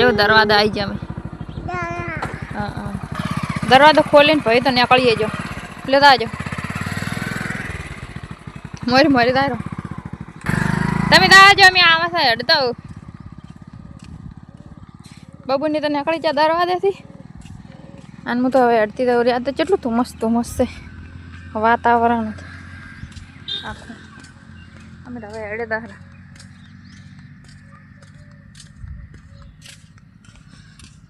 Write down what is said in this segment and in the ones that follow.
જો દરવાજા આવી ગયા અમે દરવાજો ખોલીને ભાઈ તો નીકળીએ જો લેતા આવજો મોરી મોરી તારો તમે દાજો અમે આવા છે હડતા બબુની તો નીકળી જા દરવાજેથી અને હું તો હવે હડતી તો આ તો કેટલું મસ્ત છે વાતાવરણ આખું અમે તો હવે હડે દારા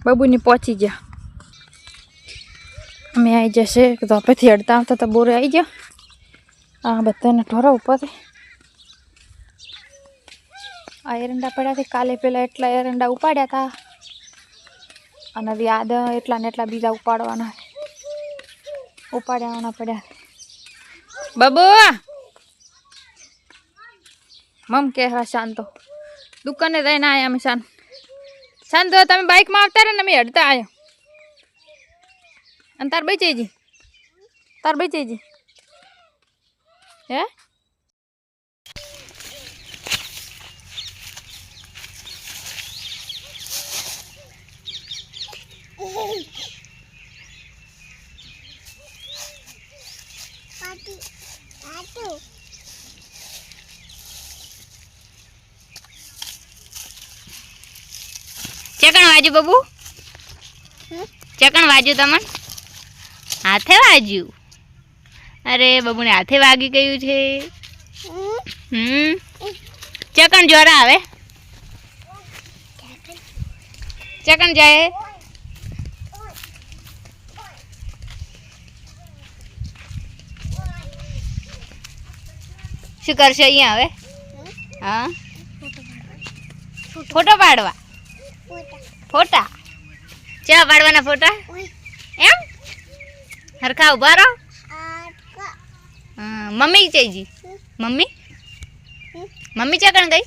બબુની પહોંચી ગયા અમે આવી જશે તો આપેથી હડતા આવતા તો બોરે આવી ગયા આ બધાને ઢોરા ઉપરથી આ એરંડા પડ્યા હતા કાલે પેલા એટલા એરંડા ઉપાડ્યા હતા અને યાદ એટલા ને એટલા બીજા ઉપાડવાના ઉપાડવાના પડ્યા બાબુ મમ કે શાંતો દુકાને જઈને આવ્યા અમે શાંત તમે બાઇકમાં આવતા રહે ને અમે હડતા આવ્યા અને તાર બચેજી હે ચકણ વાજુ બાબુ ચકણ વાજુ તમને હાથે વાજ્યું અરે બાબુને હાથે વાગી ગયું છે ચકણ જોરા આવે ચકણ જાય શું કરશે અહીંયા હવે હા ફોટો પાડવા ફોટા ચા પાડવાના ફોટા એમ હરખા ઉભા રહો મમ્મી ચઈજી મમ્મી ચકણ ગઈ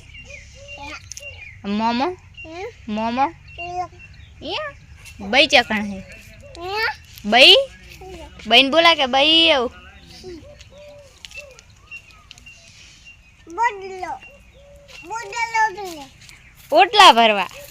મોમો બઈ ચકણ હે બઈન બોલા કે બઈ એવું પોટલા ભરવા